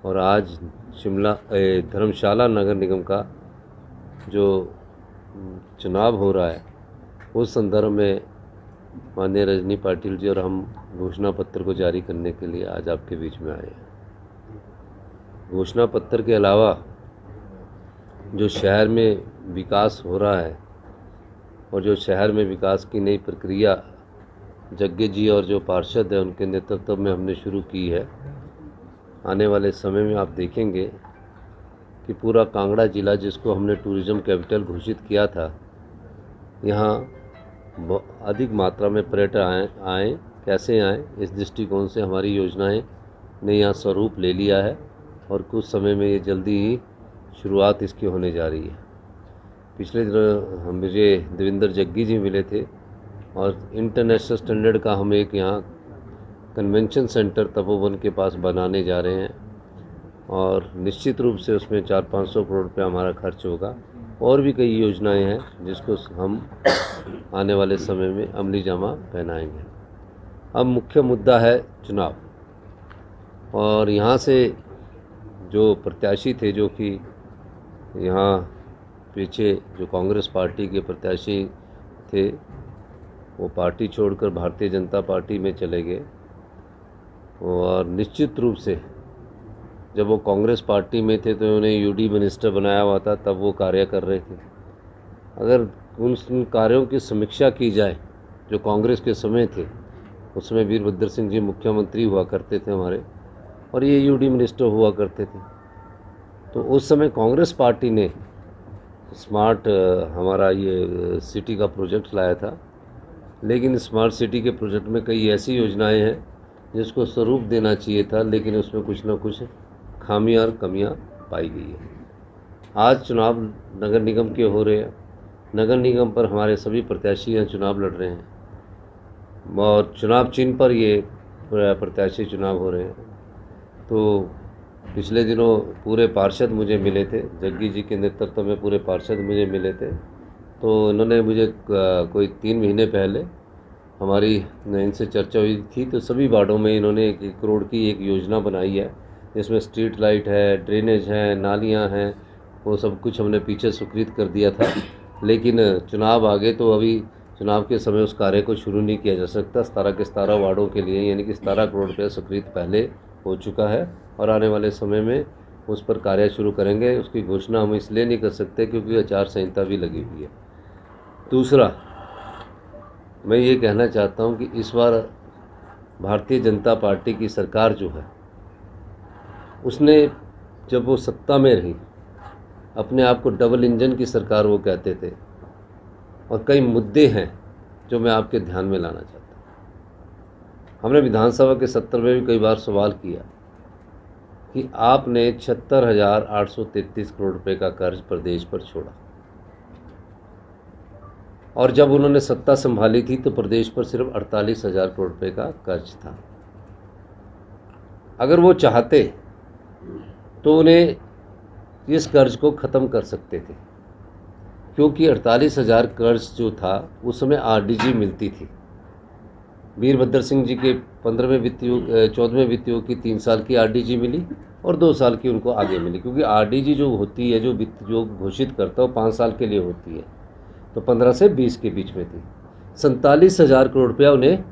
और आज धर्मशाला नगर निगम का जो चुनाव हो रहा है उस संदर्भ में माननीय रजनी पाटिल जी और हम घोषणा पत्र को जारी करने के लिए आज आपके बीच में आए हैं। घोषणा पत्र के अलावा जो शहर में विकास हो रहा है और जो शहर में विकास की नई प्रक्रिया जग्गे जी और जो पार्षद हैं उनके नेतृत्व में हमने शुरू की है, आने वाले समय में आप देखेंगे कि पूरा कांगड़ा जिला, जिसको हमने टूरिज़्म कैपिटल घोषित किया था, यहाँ अधिक मात्रा में पर्यटक आएँ। कैसे आएँ, इस दृष्टिकोण से हमारी योजनाएं ने यहाँ स्वरूप ले लिया है और कुछ समय में ये जल्दी ही शुरुआत इसकी होने जा रही है। पिछले दिनों मुझे देवेंद्र जग्गी जी मिले थे और इंटरनेशनल स्टैंडर्ड का हम एक यहाँ कन्वेंशन सेंटर तपोवन के पास बनाने जा रहे हैं और निश्चित रूप से उसमें 400-500 करोड़ रुपया हमारा खर्च होगा। और भी कई योजनाएं हैं जिसको हम आने वाले समय में अमली जामा पहनाएंगे। अब मुख्य मुद्दा है चुनाव, और यहाँ से जो प्रत्याशी थे, जो कि यहाँ पीछे जो कांग्रेस पार्टी के प्रत्याशी थे, वो पार्टी छोड़कर भारतीय जनता पार्टी में चले गए। और निश्चित रूप से जब वो कांग्रेस पार्टी में थे तो उन्हें यूडी मिनिस्टर बनाया हुआ था, तब वो कार्य कर रहे थे। अगर उन कार्यों की समीक्षा की जाए जो कांग्रेस के समय थे, उसमें वीरभद्र सिंह जी मुख्यमंत्री हुआ करते थे हमारे, और ये यूडी मिनिस्टर हुआ करते थे। तो उस समय कांग्रेस पार्टी ने स्मार्ट हमारा ये सिटी का प्रोजेक्ट लाया था, लेकिन स्मार्ट सिटी के प्रोजेक्ट में कई ऐसी योजनाएं हैं जिसको स्वरूप देना चाहिए था, लेकिन उसमें कुछ ना कुछ खामियां और कमियां पाई गई है। आज चुनाव नगर निगम के हो रहे हैं। नगर निगम पर हमारे सभी प्रत्याशी यहाँ चुनाव लड़ रहे हैं और चुनाव चिन्ह पर ये प्रत्याशी चुनाव हो रहे हैं। तो पिछले दिनों पूरे पार्षद मुझे मिले थे, जग्गी जी के नेतृत्व में पूरे पार्षद मुझे मिले थे। तो इन्होंने मुझे कोई 3 महीने पहले हमारी इनसे चर्चा हुई थी, तो सभी वार्डों में इन्होंने 1 करोड़ की एक योजना बनाई है, जिसमें स्ट्रीट लाइट है, ड्रेनेज है, नालियां हैं, वो सब कुछ हमने पीछे स्वीकृत कर दिया था। लेकिन चुनाव आ गए तो अभी चुनाव के समय उस कार्य को शुरू नहीं किया जा सकता। 17 के 17 वार्डों के लिए यानी कि 17 करोड़ रुपये स्वीकृत पहले हो चुका है और आने वाले समय में उस पर कार्य शुरू करेंगे। उसकी घोषणा हम इसलिए नहीं कर सकते क्योंकि आचार संहिता भी लगी हुई है। दूसरा, मैं ये कहना चाहता हूँ कि इस बार भारतीय जनता पार्टी की सरकार जो है, उसने जब वो सत्ता में रही, अपने आप को डबल इंजन की सरकार वो कहते थे, और कई मुद्दे हैं जो मैं आपके ध्यान में लाना चाहता हूँ। हमने विधानसभा के सत्र में भी कई बार सवाल किया कि आपने 76,833 करोड़ रुपए का कर्ज प्रदेश पर छोड़ा, और जब उन्होंने सत्ता संभाली थी तो प्रदेश पर सिर्फ 48,000 करोड़ रुपए का कर्ज था। अगर वो चाहते तो उन्हें इस कर्ज को ख़त्म कर सकते थे, क्योंकि 48,000 कर्ज जो था उस समय आरडीजी मिलती थी। वीरभद्र सिंह जी के 14वें वित्त योग की 3 साल की आरडीजी मिली और 2 साल की उनको आगे मिली, क्योंकि आरडीजी जो होती है, जो वित्त योग घोषित करता है, वो 5 साल के लिए होती है, तो 15 से 20 के बीच में थी। 47,000 करोड़ रुपया उन्हें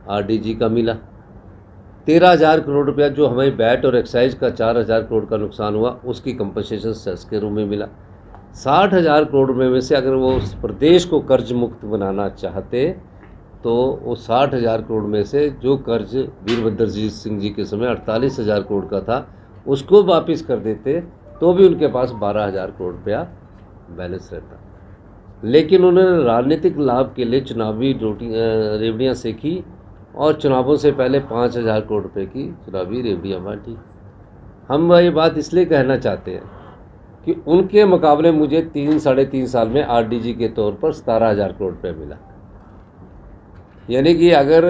आरडीजी का मिला। 13,000 करोड़ रुपया जो हमें वैट और एक्साइज का 4,000 करोड़ का नुकसान हुआ, उसकी कंपनसेशन सेस के रूप में मिला। 60,000 करोड़ रुपये में से अगर वो उस प्रदेश को कर्ज मुक्त बनाना चाहते तो वो 60,000 करोड़ में से जो कर्ज वीरभद्र सिंह जी के समय 48,000 करोड़ का था, उसको वापस कर देते तो भी उनके पास 12,000 करोड़ रुपया बैलेंस रहता। लेकिन उन्होंने राजनीतिक लाभ के लिए चुनावी रेवड़ियाँ सेकी और चुनावों से पहले 5,000 करोड़ रुपए की चुनावी रेवड़ियाँ बांटी। हम ये बात इसलिए कहना चाहते हैं कि उनके मुकाबले मुझे 3-3.5 साल में आरडीजी के तौर पर 17,000 करोड़ रुपये मिला। यानी कि अगर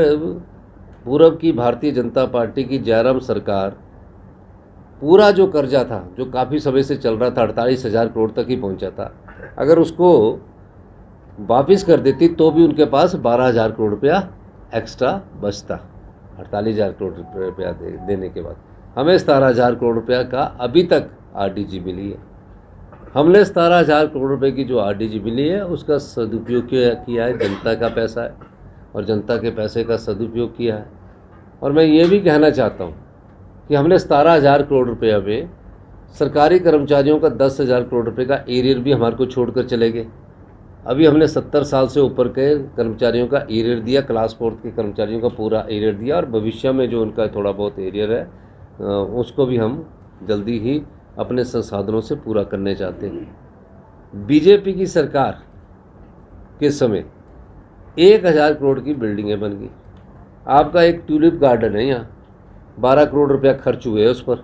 पूर्व की भारतीय जनता पार्टी की जयराम सरकार पूरा जो कर्जा था, जो काफ़ी समय से चल रहा था, 48,000 करोड़ तक ही पहुंचा था, अगर उसको वापस कर देती तो भी उनके पास 12,000 करोड़ रुपया एक्स्ट्रा बचता, 48,000 करोड़ रुपया देने के बाद। हमें 17,000 करोड़ रुपया का अभी तक आरडीजी मिली है। हमने 17,000 करोड़ रुपए की जो आरडीजी मिली है उसका सदुपयोग किया है, जनता का पैसा है और जनता के पैसे का सदुपयोग किया है। और मैं ये भी कहना चाहता हूँ कि हमने 17,000 करोड़ रुपया में सरकारी कर्मचारियों का 10,000 करोड़ रुपए का एरियर भी हमारे को छोड़कर चले गए। अभी हमने 70 साल से ऊपर के कर्मचारियों का एरियर दिया, क्लास 4 के कर्मचारियों का पूरा एरियर दिया, और भविष्य में जो उनका थोड़ा बहुत एरियर है उसको भी हम जल्दी ही अपने संसाधनों से पूरा करने चाहते हैं। बीजेपी की सरकार के समय 1,000 करोड़ की बिल्डिंगें बन गई। आपका एक ट्यूलिप गार्डन है, यहाँ 12 करोड़ रुपया खर्च हुए उस पर।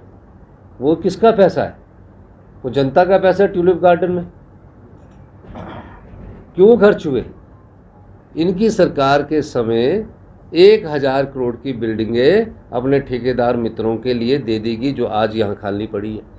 वो किसका पैसा है? वो जनता का पैसा है। ट्यूलिप गार्डन में क्यों खर्च हुए? इनकी सरकार के समय 1,000 करोड़ की बिल्डिंगें अपने ठेकेदार मित्रों के लिए दे देगी, जो आज यहाँ खाली पड़ी है।